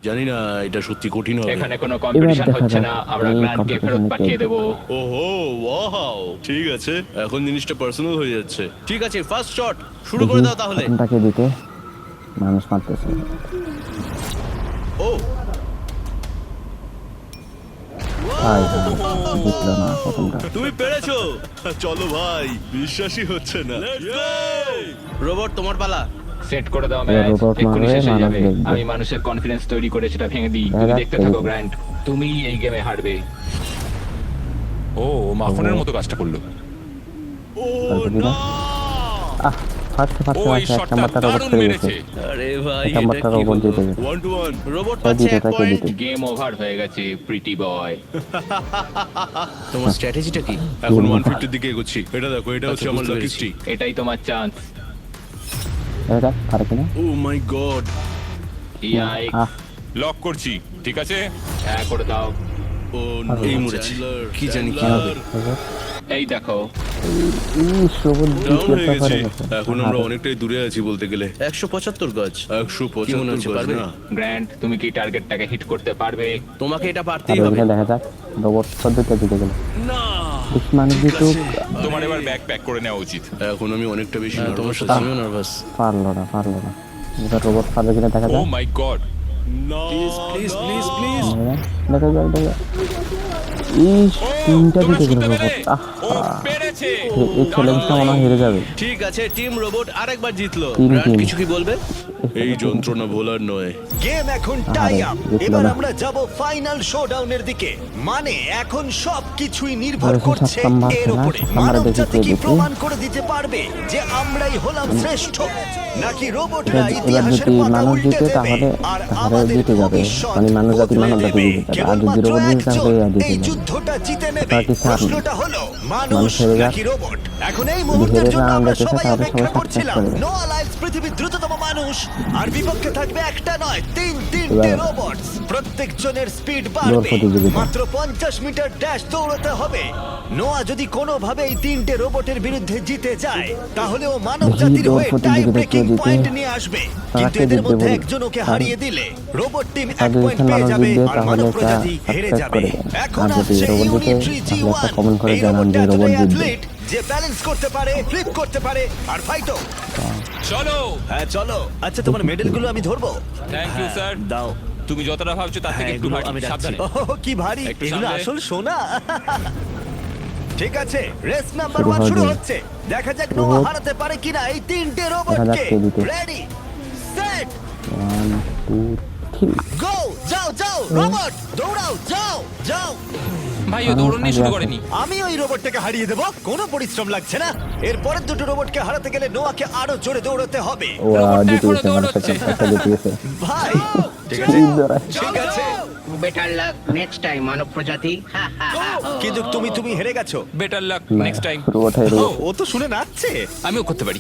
জানি না এটা সত্যি কঠিন হবে। এখানে কোনো কম্পিটিশন দেখা হচ্ছে যাক, না, আমরা এই গ্র্যান্ডকে ফেরত competition-এ পাঠিয়ে কে দেবো। ওহো ওয়াও, ঠিক আছে, এখন জিনিসটা পার্সোনাল হয়ে যাচ্ছে। ঠিক আছে, ফার্স্ট শট শুরু দেখি করে দাও তাহলে। প্রথমটাকে দিতে মানুষ মারতেছে। ও ভাই জিতলো না প্রথমটা। তুমি পেরেছো, চলো ভাই, বিশ্বাসই হচ্ছে না। রোবট তোমার পালা। সেট করে দাও এবার ম্যাচ, robot এক্ষুনি মারবে, শেষ হয়ে মানুষ যাবে। দেখবে। আমি মানুষের কনফিডেন্স তৈরি করে সেটা ভেঙে দিই। তুমি দেখা দেখতে যাক, থাকো দেখি। গ্র্যান্ড, তুমি এই গেমে হারবে। ও মাখনের মতো কাজটা করলো। ও তারপর না, আহ ফার্স্টে ও এই ফার্স্টে এক শটটা নাম্বারটা রোবট দারুণ চলে গেছে। মেরেছে। আরে ভাই এক নাম্বারটা এটা কি রোবট হলো? জিতে গেছে। 1-1 রোবট তাই পাচ্ছে দিতে 1 তাকে পয়েন্ট। দিতে। গেম ওভার হয়ে গেছে প্রিটি বয়। তোমার স্ট্র্যাটেজিটা কি? এখন 150 দিকে এগোচ্ছি। এটা দেখো, এটা হচ্ছে আমার লাকি স্ট্রিক। এটাই তোমার চান্স। এটা পারে কিনা? ও মাই গড, ইয়াই, আহ লক করছি, ঠিক আছে? হ্যাঁ করে দাও। ও এই মরেছে, কি জানি কি হবে। এই দেখো, ইস রোবট ডাউন হয়ে জিতে পারে গেছি। এখন আমরা অনেকটাই দূরে আছি বলতে গেলে। 175 গজ, 175 গজ পারবে? না। গ্র্যান্ড তুমি কি টার্গেটটাকে হিট করতে পারবে? তোমাকে এটা পারতেই আর হবে। ওইখানে দেখা যাক রোবট পদ্ধতিতে জিতে গেল। না, ইস মানুষ জিতুক, তোমার এবার ব্যাগ প্যাক করে নেওয়া উচিত। এখন আমি অনেকটা বেশি হ্যাঁ, তোমার নার্ভাস সাথে আছি। আমিও নার্ভাস। পারলো না এবার রোবট পারবে কিনা দেখা ও যাক। মাই গড, না, প্লিজ প্লিজ প্লিজ। দেখা যাক ইস তিনটা তোমরা জিতে গেল শুনতে পেলে? রোবট। ও পেরেছে। এই চ্যালেঞ্জটা মনে হয় হেরে যাবে। ঠিক আছে, টিম রোবট আরেকবার জিতলো। তিন গ্র্যান্ড তিন। কিছু কি বলবে? এই যন্ত্রণা ভোলার নয়। গেম এখন টাই আপ। জিতলো এবার না। আমরা যাব ফাইনাল শোডাউনের দিকে। মানে এখন সবকিছুই নির্ভর আরে, করছে সাত নাম্বার এর না, উপরে। সাত নাম্বারে মানব দেখি জাতি কে কি জিতে। প্রমাণ করে দিতে পারবে যে আমরাই হলাম শ্রেষ্ঠ, নাকি রোবটরা এবার ইতিহাসের যদি পাতা মানুষ উল্টে জিতে দেবে তাহলে আর তাহলে আমাদের জিতে যাবে। ভবিষ্যৎ মানে মানুষ জাতি বদলে মানব জাতি দেবে? জিতে যাবে। আর যদি কেবলমাত্র রোবট জিতে একজন তাহলে জিতে এই যাবে। যুদ্ধটা জিতে নেবে। তার কি সার? প্রশ্নটা হলো মানুষ মানুষ হেরে যাক। নাকি রোবট? এখন এই মুহূর্তের হেরে জন্য না আমরা দেখেছে, সবাই তাহলে অপেক্ষা সবাই করছিলাম। সাবস্ক্রাইব করে। নোয়া লাইলস পৃথিবীর দ্রুততম মানুষ, আর বিপক্ষে থাকবে একটা নয় তিনটে এবার- রোবট। প্রত্যেকজনের স্পিড বাড়বে। প্রতিযোগিতা। মাত্র 50 মিটার ড্যাশ দৌড়াতে হবে। নোয়া যদি কোনোভাবে এই তিনটে রোবটের বিরুদ্ধে জিতে যায়, তাহলে ও মানব দেখি জাতির দৌড় হয়ে টাই প্রতিযোগিতা ব্রেকিং কে জিতে। পয়েন্ট নিয়ে আসবে। কিন্তু তাকে এদের জিতবে মধ্যে বলি। একজন ওকে আর- হারিয়ে দিলে রোবট টিম এক আর যদি পয়েন্ট সে পেয়ে মানুষ যাবে জিতবে আর তাহলে মানব একটা প্রজাতি হেরে সাবস্ক্রাইব যাবে। করে দেন। এখন আর যদি আসছে রোবট ইউনিট জিতে 3 তাহলে একটা G1। কমেন্ট করে এই জানান যে রোবটটা রোবট এতটাই জিতবে। অ্যাথলিট যে ব্যালেন্স করতে পারে, ফ্লিপ করতে পারে আর ফাইটও। চলো। হ্যাঁ চলো। আচ্ছা তোমার মেডেলগুলো আমি ধরবো? Thank you sir. দাও। তুমি যতটা ভাবছো তার থেকে হ্যাঁ, একটু এগুলো ভারী, আমি রাখছি। সাবধানে। ওহ, কি ভারী! একটু এগুলো সামলে। আসল সোনা। ঠিক আছে, রেস নাম্বার শুরু 1 হয়ে শুরু যাবে। হচ্ছে। দেখা যাক নোয়া হারাতে পারে কিনা এই তিনটে রোবটকে। কে জিতে। রেডি, সেট, 1 2 3 গো! যাও যাও রোবট, দৌড়াও, যাও যাও। ভাই ও দৌড়নি শুরু করেনি। আমি ওই রোবটটাকে হারিয়ে দেব, কোনো পরিশ্রম লাগছে না। এরপরের দুটো রোবটকে হারাতে গেলে নোয়াকে আরো জোরে দৌড়াতে হবে। ও রোবটটা জিতে এখনো গেছে মানুষ দৌড়চ্ছে। একটা জিতে গেছে। ভাই ঠিক আছে, ঠিক আছে, বেটার লাক নেক্সট টাইম মানব প্রজাতি। কিন্তু তুমি হেরে গেছো। Better luck next time. Robot হেরে গেছে। ও তো শুনে নাচছে। আমিও করতে পারি।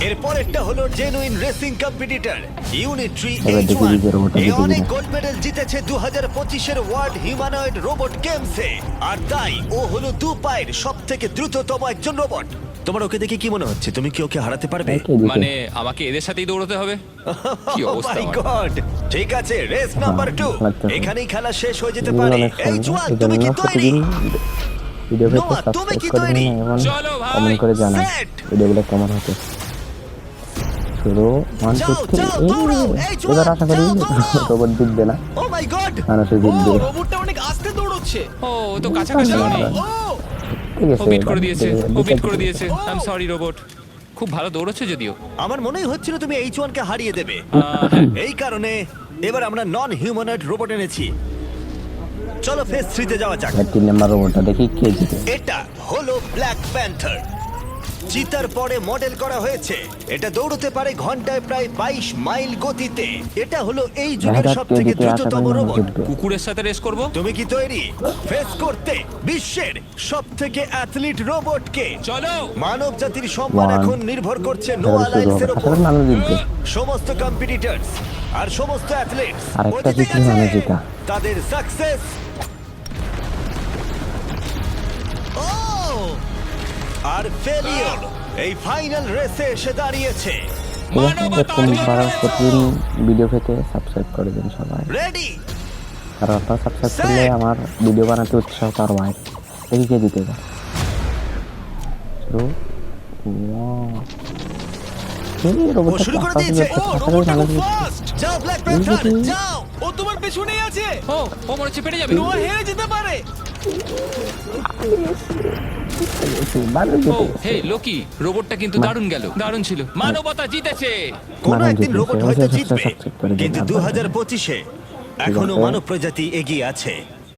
এরপরেরটা হলো জেনুইন রেসিং কম্পিটিটর ইউনিট 3 এবার দেখি H1। যে রোবটটা এ জিতে অনেক কিনা। গোল্ড মেডেল জিতেছে 2025 এর ওয়ার্ল্ড হিউম্যানয়েড রোবট গেমসে, আর তাই ও হলো দু পায়ের সবথেকে দ্রুততম একজন রোবট। তোমার ওকে দেখে কি মনে হচ্ছে? তুমি কি ওকে হারাতে পারবে? কে জিতে? মানে আমাকে এদের সাথেই দৌড়তে হবে? কি অবস্থা Oh my আমার। God! ঠিক আছে, রেস নাম্বার 2। লাগতে হবে। এখানেই খেলা শেষ হয়ে যেতে এগুলো পারে। অনেক এই সহজ। জোয়ান, এই তুমি কি জন্য তৈরি? প্রতিদিন ভিডিও পেতে নোয়া, তুমি কি সাবস্ক্রাইব করে তৈরি? দিন এবং চলো ভাই। কমেন্ট করে জানান Set! ভিডিওগুলো কেমন হচ্ছে। শুরু 1 2 যাও, 3 যাও, দৌড়াও, এই জোয়ান, এবার আশা করি যাও, দৌড়াও। রোবট জিতবে না, ও মাই গড! মানুষের জিতবে। রোবটটা অনেক আস্তে দৌড়চ্ছে। ও ও তো কাছাকাছি নেই। ঠিক ও আছে বিট করে দিয়েছে, ও বিট করে দিয়েছে। ও। I am sorry robot. খুব ভালো দৌড়চ্ছে যদিও। আমার মনেই হচ্ছিল তুমি H1 কে হারিয়ে দেবে। এই কারণে এবার আমরা নন হিউম্যানয়েড রোবট এনেছি। চলো ফেজ 3 তে যাওয়া যাক। 3 নাম্বার রোবটটা দেখি কে জিতে। এটা হলো ব্ল্যাক প্যান্থার। চিতার পরে মডেল করা হয়েছে। এটা দৌড়তে পারে ঘন্টায় প্রায় 22 মাইল গতিতে। এটা হলো এই যুগের দেখা যাক কে সবথেকে জিতে, আশা দ্রুততম করি মানুষ রোবট। জিতবে। কুকুরের সাথে রেস করব। তুমি কি তৈরি ফেস করতে বিশ্বের সবথেকে অ্যাথলিট রোবটকে? চলো। মানব জাতির সম্মান One. এখন নির্ভর করছে খেলা নোয়া শুরু হবে। লাইলসের আশা উপর। করি মানুষ জিতবে। সমস্ত কম্পিটিটরস আর সমস্ত অ্যাথলিটস আরেকটা জিতলে মানুষ জেতা। তাদের সাকসেস আর ফেলিওর এই ফাইনাল রেসে এসে দাঁড়িয়েছে। ঠিক আছে এরকম বারবার প্রতিদিন ভিডিও পেতে সাবস্ক্রাইব করে দিন সবাই, রেডি কারণ আপনারা সাবস্ক্রাইব করলে আমার ভিডিও বানাতে উৎসাহ আরো বাড়ে। দেখি কে দিতে পারে। শুরু ও শুরু করে দিয়েছে। যাও ব্ল্যাক প্যান্থার যাও। ও তোমার পেছনেই আছে। ও ও মনে হচ্ছে পেরে যাবে। নোয়া হেরে যেতে পারে। ও হে লোকি, রোবটটা কিন্তু দারুণ গেল, দারুণ ছিল। মানবতা জিতেছে। কোন মানব একদিন জিতেছে, রোবট অবশ্যই হয়তো সাবস্ক্রাইব জিতবে, করে দিন কিন্তু আপনারা। 2025-এ এখনো আছে। মানব প্রজাতি এগিয়ে আছে।